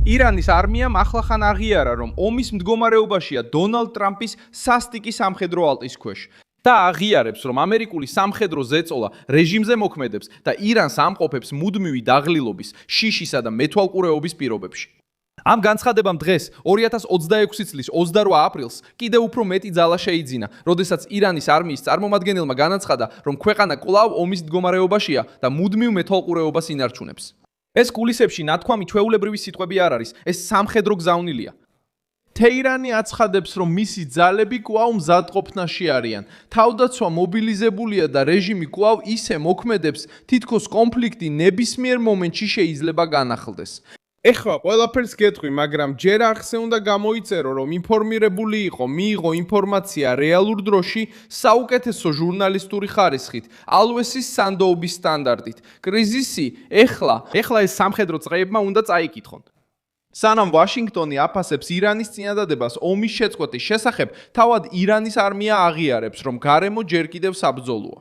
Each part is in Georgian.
ირანის არმიამ ახლახან აღიარა, რომ ომის მდგომარეობაშია დონალდ ტრამპის სასტიკი სამხედრო ალტის ქვეშ და აღიარებს, რომ ამერიკული სამხედრო ზეწოლა რეჟიმზე მოქმედებს და ირანს ამყოფებს მუდმივი დაღლილობის, შიშისა და მეთვალყურეობის პირობებში. ამ განცხადებამ დღეს 2026 წლის 28 აპრილს კიდევ უფრო მეტი ძალა შეიძინა, როდესაც ირანის არმიის წარმომადგენელმა განაცხადა, რომ ქვეყანა კვლავ ომის მდგომარეობაშია და მუდმივ მეთვალყურეობას ინარჩუნებს. ეს კულისებში ნათქვამი ჩვეულებრივი სიტყვები არ არის, ეს სამხედრო გზავნილია. თეირანი აცხადებს, რომ მისი ძალები კვლავ მზადყოფნაში არიან. თავდაცვა მობილიზებულია და რეჟიმი კვლავ ისე მოქმედებს, თითქოს კონფლიქტი ნებისმიერ მომენტში შეიძლება განახლდეს. ეხლა ყველაფერს გეტყვი, მაგრამ ჯერ ახსე უნდა გამოიწერო, რომ ინფორმირებული იყო, მიიღო ინფორმაცია რეალურ დროში, საუკეთესო ჟურნალისტური ხარისხით, ალვესის სანდოობის სტანდარტით. კრიზისი ეხლა ეს სამხედრო წრეებმა უნდა წაიკითხონ. სანამ ვაშინგტონი აფასებს ირანის წინადადებას ომის შეწყვეტის შესახებ, თავად ირანის არმია აღიარებს, რომ გარემო ჯერ კიდევ საბრძოლოა.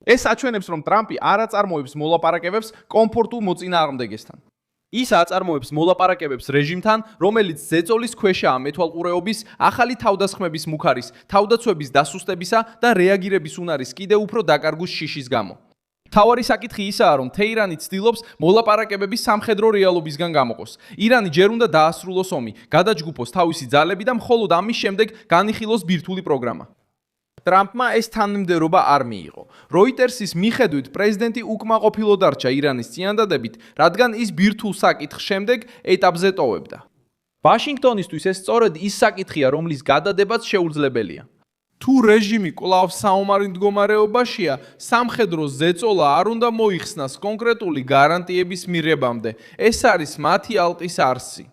ეს აჩვენებს, რომ ტრამპი არ აწარმოებს მოლაპარაკებებს კომფორტულ მოწინააღმდეგესთან. ის აწარმოებს მოლაპარაკებებს რეჟიმთან, რომელიც ზეწოლის ქვეშაა მეთვალყურეობის, ახალი თავდასხმების მუხარის, თავდაცვების დასუსტებისა და რეაგირების უნარის კიდევ უფრო დაკარგვის შიშის გამო. თავარი საკითხი ისაა, რომ თეირანი ცდილობს მოლაპარაკებების სამხედრო რეალობისგან გამოყოს. ირანი ჯერ უნდა დაასრულოს ომი, გადაჯგუფოს თავისი ძალები და მხოლოდ ამის შემდეგ განიხილოს ბირთვული პროგრამა. ტრამპმა ეს თანმიმდევრობა არ მიიღო. როიტერსის მიხედვით, პრეზიდენტი უკმაყოფილო დარჩა ირანის წინადადებით, რადგან ის ბირთვულ საკითხს შემდეგ ეტაპზე ტოვებდა. ვაშინგტონისთვის ეს სწორედ ის საკითხია, რომლის გადადებაც შეუძლებელია. თუ რეჟიმი კვლავ საომარი მდგომარეობაშია, სამხედრო ზეწოლა არ უნდა მოიხსნას კონკრეტული გარანტიების მიღებამდე. ეს არის მათი ალტის არსი.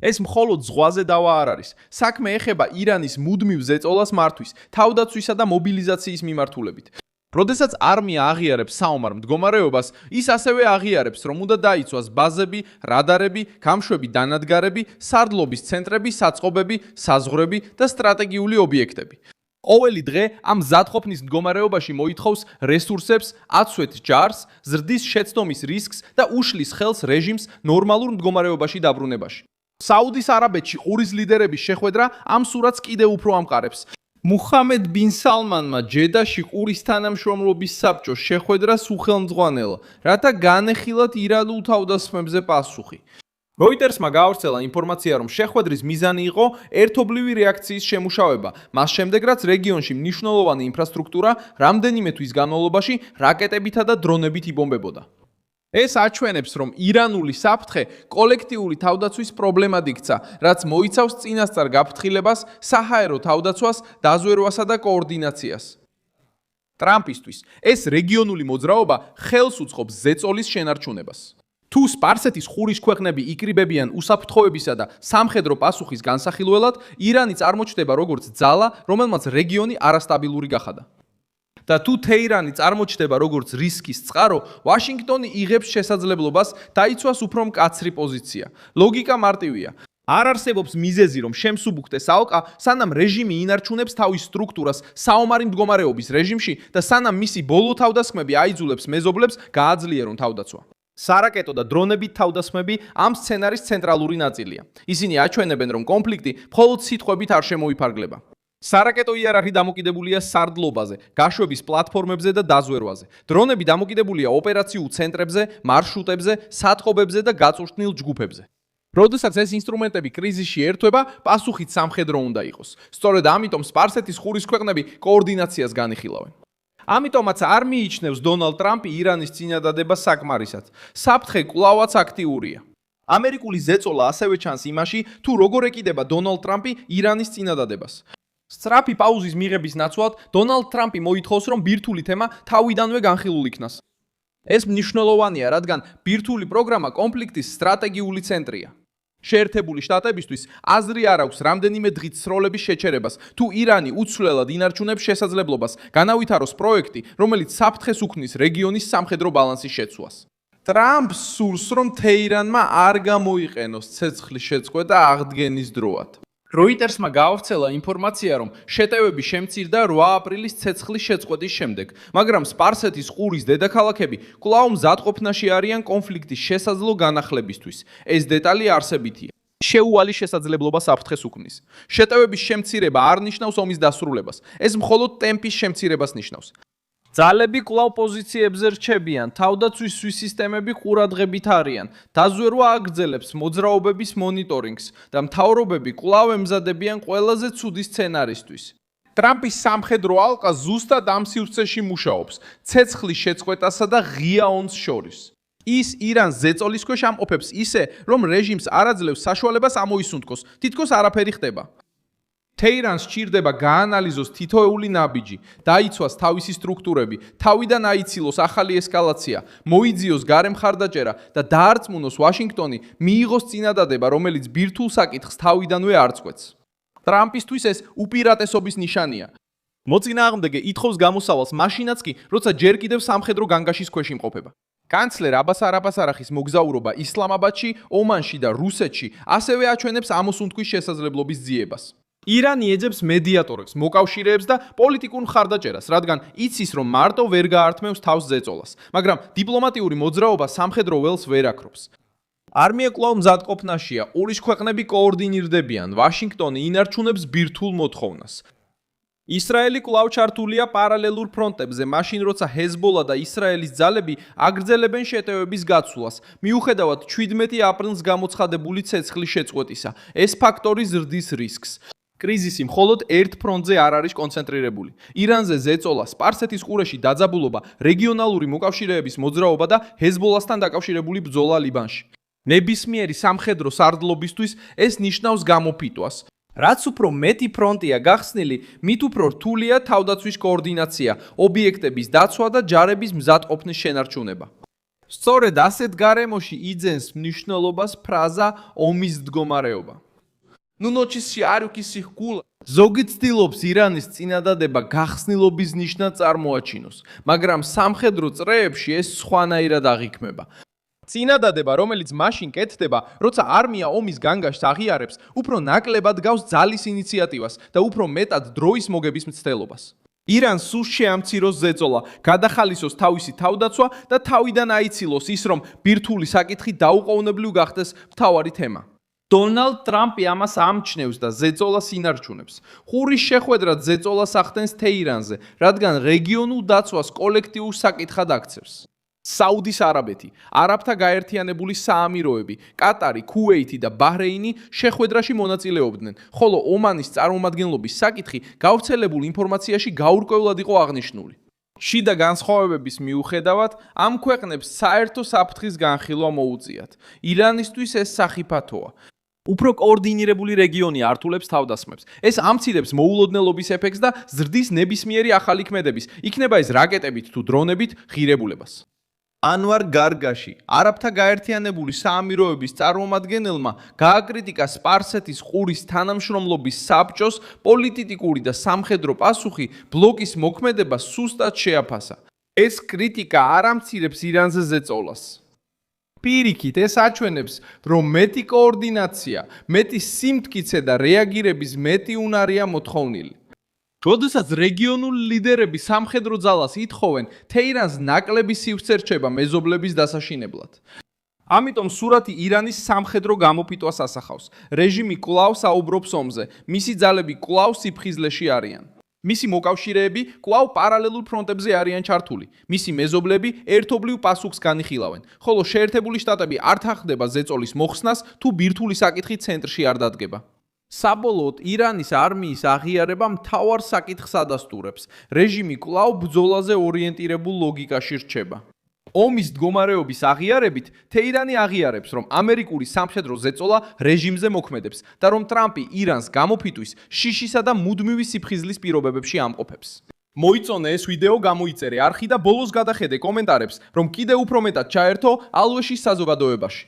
ეს მხოლოდ ზღვაზე დავა არ არის. საქმე ეხება ირანის მუდმივ ზეწოლას მართვის, თავდაცვისა და მობილიზაციის მიმართულებით. როდესაც არმია აღიარებს საომარ მდგომარეობას, ის ასევე აღიარებს, რომ უნდა დაიცვას ბაზები, რადარები, გამშვები დანადგარები, სარდლობის ცენტრები, საწყობები, საზღვრები და სტრატეგიული ობიექტები. ყოველი დღე ამ მზადყოფნის მდგომარეობაში მოითხოვს რესურსებს, აცვეთ ჯარს, ზრდის შეცდომის რისკს და უშლის ხელს რეჟიმს ნორმალურ მდგომარეობაში დაბრუნებაში. საუდის არაბეთში ყურის ლიდერების შეხვედრა ამ სურათს კიდევ უფრო ამყარებს. მუჰამედ ბინ სალმანმა ჯედაში ყურის თანამშრომლობის საბჭოს შეხვედრას უხელმძღვანელა, რათა განეხილათ ირანულ თავდასხმებზე პასუხი. როიტერსმა გაავრცელა ინფორმაცია, რომ შეხვედრის მიზანი იყო ერთობლივი რეაქციის შემუშავება, მას შემდეგ რაც რეგიონში მნიშვნელოვანი ინფრასტრუქტურა რამდენიმე თვის განმავლობაში რაკეტებითა და დრონებით იბომბებოდა. ეს აჩვენებს, რომ ირანული საფრთხე კოლექტიური თავდაცვის პრობლემად იქცა, რაც მოიცავს წინასწარ გაფრთხილებას, საჰაერო თავდაცვას, დაზვერვასა და კოორდინაციას. ტრამპისთვის ეს რეგიონული მოძრაობა ხელს უწყობს ზეწოლის შენარჩუნებას. თუ სპარსეთის ყურის ქვეყნები იკრიბებიან უსაფრთხოებისა და სამხედრო პასუხის განსახილველად, ირანი წარმოჩნდება როგორც ძალა, რომელმაც რეგიონი არასტაბილური გახადა. და თუ თეირანი წარმოჩნდება როგორც რისკის წყარო, ვაშინგტონი იღებს შესაძლებლობას დაიცვას უფრო მკაცრი პოზიცია. ლოგიკა მარტივია. არ არსებობს მიზეზი, რომ შემსუბუქდეს ალყა, სანამ რეჟიმი ინარჩუნებს თავის სტრუქტურას საომარი მდგომარეობის რეჟიმში და სანამ მისი ბოლო თავდასხმები აიძულებს მეზობლებს გააძლიერონ თავდაცვა. სარაკეტო და დრონებით თავდასხმები ამ სცენარის ცენტრალური ნაწილია. ისინი აჩვენებენ, რომ კონფლიქტი მხოლოდ სიტყვებით არ შემოიფარგლება. სარაკეტო იარაღი დამოკიდებულია სარდლობაზე, გაშვების პლატფორმებზე და დაზვერვაზე. დრონები დამოკიდებულია ოპერაციულ ცენტრებზე, მარშრუტებზე, სათყობებზე და გაწვრთნილ ჯგუფებზე. როდესაც ეს ინსტრუმენტები კრიზისში ერთვება, პასუხით სამხედრო უნდა იყოს. სწორედ ამიტომ სპარსეთის ყურის ქვეყნები კოორდინაციას განიხილავენ. ამიტომაც არ მიიჩნევს დონალდ ტრამპი ირანის წინადადებას საკმარისად. საფრთხე კვლავაც აქტიურია. ამერიკული ზეწოლა ასევე ჩანს იმაში, თუ როგორ ეკიდება დონალდ ტრამპი ირანის წინადადებას. სწრაფი პაუზის მიღების ნაცვლად, დონალდ ტრამპი მოითხოვს, რომ ბირთვული თემა თავიდანვე განხილულ იქნას. ეს მნიშვნელოვანია, რადგან ბირთვული პროგრამა კონფლიქტის სტრატეგიული ცენტრია. შეერთებული შტატებისთვის აზრი არ აქვს რამდენიმე დღით სროლების შეჩერებას, თუ ირანი უცვლელად ინარჩუნებს შესაძლებლობას განავითაროს პროექტი, რომელიც საფრთხეს უქმნის რეგიონის სამხედრო ბალანსის შეცვლას. ტრამპს სურს, რომ თეირანმა არ გამოიყენოს ცეცხლის შეწყვეტა აღდგენის დროად. როიტერსმა გაავრცელა ინფორმაცია, რომ შეტევები შემცირდა 8 აპრილის ცეცხლის შეწყვეტის შემდეგ, მაგრამ სპარსეთის ყურის დედაქალაქები კვლავ მზადყოფნაში არიან კონფლიქტის შესაძლო განახლებისთვის. ეს დეტალი არსებითია. შეუვალი შესაძლებლობა საფრთხეს უქმნის. შეტევების შემცირება არ ნიშნავს ომის დასრულებას. ეს მხოლოდ ტემპის შემცირებას ნიშნავს. ძალები კვლავ პოზიციებზე რჩებიან, თავდაცვის სისტემები ყურადღებით არიან, დაზვერვა აგრძელებს მოძრაობების მონიტორინგს და მთავრობები კვლავ ემზადებიან ყველაზე ცუდი სცენარისთვის. ტრამპის სამხედრო ალყა ზუსტად ამ სივრცეში მუშაობს, ცეცხლის შეწყვეტასა და ღია ონს შორის. ის ირანს ზეწოლის ქვეშ ამყოფებს ისე, რომ რეჟიმს არ აძლევს საშუალებას ამოისუნთქოს, თითქოს არაფერი ხდება. თეირანს სჭირდება გაანალიზოს თითოეული ნაბიჯი, დაიცვას თავისი სტრუქტურები, თავიდან აიცილოს ახალი ესკალაცია, მოიძიოს გარემხარდაჭერა და დაარწმუნოს ვაშინგტონი მიიღოს წინადადება, რომელიც ბირთვულ საკითხს თავიდანვე არწყვეტს. ტრამპისთვის ეს უპირატესობის ნიშანია. მოწინააღმდეგე ითხოვს გამოსავალს მაშინაც კი, როცა ჯერ კიდევ სამხედრო განგაშის ქვეშ იმყოფება. კანცლერ აბას არაფის მოგზაურობა ისლამაბადში, ომანში და რუსეთში ასევე აჩვენებს ამოსუნთქვის შესაძლებლობის ძიებას. ირანი ეძებს მედიატორებს, მოკავშირეებს და პოლიტიკურ მხარდაჭერას, რადგან იცის, რომ მარტო ვერ გაართმევს თავს ზეწოლას, მაგრამ დიპლომატიური მოძრაობა სამხედრო ველს ვერ აკრობს. არმია კვლავ მზადყოფნაშია, ურის ქვეყნები კოორდინირდებიან, ვაშინგტონი ინარჩუნებს ბირთვულ მოთხოვნას. ისრაელი კვლავ ჩართულია პარალელურ ფრონტებზე, მაშინ როცა ჰეზბოლა და ისრაელის ძალები აგრძელებენ შეტევების გაცვლას, მიუხედავად 17 აპრილს გამოცხადებული ცეცხლის შეწყვეტისა. ეს ფაქტორი ზრდის რისკს. კრიზისი მხოლოდ ერთ ფრონტზე არ არის კონცენტრირებული. ირანზე ზეწოლა, სპარსეთის ყურეში დაძაბულობა, რეგიონალური მოკავშირეების მოძრაობა და ჰეზბოლასთან დაკავშირებული ბრძოლა ლიბანში. ნებისმიერი სამხედრო სარდლობისთვის ეს ნიშნავს გამოფიტვას. რაც უფრო მეტი ფრონტია გახსნილი, მით უფრო რთულია თავდაცვის კოორდინაცია, ობიექტების დაცვა და ჯარების მზადყოფნის შენარჩუნება. სწორედ ასეთ გარემოში იძენს მნიშვნელობას ფრაზა ომის მდგომარეობა. No notícia que circula. ზოგი ცდილობს ირანის წინადადება გახსნილობის ნიშნად წარმოაჩინოს, მაგრამ სამხედრო წრეებში ეს სხვანაირად აღიქმება. წინადადება, რომელიც მაშინ კეთდება, როცა არმია ომის განგაშს აღიარებს, უფრო ნაკლებად გავს ძალის ინიციატივას და უფრო მეტად დროის მოგების მცდელობას. ირანს სულ შეამციროს ზეწოლა, გადახალისოს თავისი თავდაცვა და თავიდან აიცილოს ის, რომ ბირთვული საკითხი დაუყოვნებლივ გახდეს მთავარი თემა. დონალდ ტრამპი ამას ამჩნევს და ზეწოლას ინარჩუნებს. ხურის შეხვედრად ზეწოლას ახდენს თეირანზე, რადგან რეგიონულ დაცვას კოლექტიურ საკითხად აქცევს. საუდის არაბეთი, არაბთა გაერთიანებული საამიროები, კატარი, ქუვეითი და ბაჰრეინი შეხვედრაში მონაწილეობდნენ, ხოლო ომანის წარმომადგენლობის საკითხი გავრცელებულ ინფორმაციაში გაურკვევლად იყო აღნიშნული. შიდა განსხვავებების მიუხედავად, ამ ქვეყნებს საერთო საფრთხის განხილვა მოუწიათ. ირანისთვის ეს სახიფათოა. უფრო კოორდინირებული რეგიონი ართულებს თავდასხმებს. ეს ამცირებს მოულოდნელობის ეფექტს და ზრდის ნებისმიერი ახალი ქმედების, იქნება ეს რაკეტებით თუ დრონებით, ღირებულებას. ანვარ გარგაში, არაბთა გაერთიანებული საამიროების წარმომადგენელმა გააკრიტიკა სპარსეთის ყურის თანამშრომლობის საბჭოს პოლიტიკური და სამხედრო პასუხი ბლოკის მოქმედებას სუსტად შეაფასა. ეს კრიტიკა არ ამცირებს ირანზე ზეწოლას. პირიქით, ეს აჩვენებს, რომ მეტი კოორდინაცია, მეტი სიმტკიცე და რეაგირების მეტი უნარია მოთხოვნილი. როდესაც რეგიონული ლიდერები სამხედრო ძალას ითხოვენ, თეირანს ნაკლები სივრცე რჩება მეზობლების დასაშინებლად. ამიტომ სურათი ირანის სამხედრო გამოფიტვას ასახავს. რეჟიმი კვლავ საუბრობს ომზე, მისი ძალები კვლავ სიფხიზლეში არიან. მისი მოკავშირეები კვლავ პარალელურ ფრონტებზე არიან ჩართული. მისი მეზობლები ერთობლივ პასუხს განიხილავენ, ხოლო შეერთებული შტატები არ თანხდება ზეწოლის მოხსნას თუ ბირთვული საკითხი ცენტრში არ დადგება. საბოლოოდ ირანის არმიის აღიარება მთავარ საკითხს ადასტურებს. რეჟიმი კვლავ ბრძოლაზე ორიენტირებულ ლოგიკაში რჩება. ომის მდგომარეობის აღიარებით, თეირანი აღიარებს, რომ ამერიკული სამხედრო ზეწოლა რეჟიმზე მოქმედებს და რომ ტრამპი ირანს გამოფიტვის, შიშისა და მუდმივი სიფხიზლის პირობებში ამყოფებს. მოიწონე ეს ვიდეო, გამოიწერე არხი და ბოლოს გადახედე კომენტარებს, რომ კიდევ უფრო მეტად ჩაერთო ალვეშის საზოგადოებაში.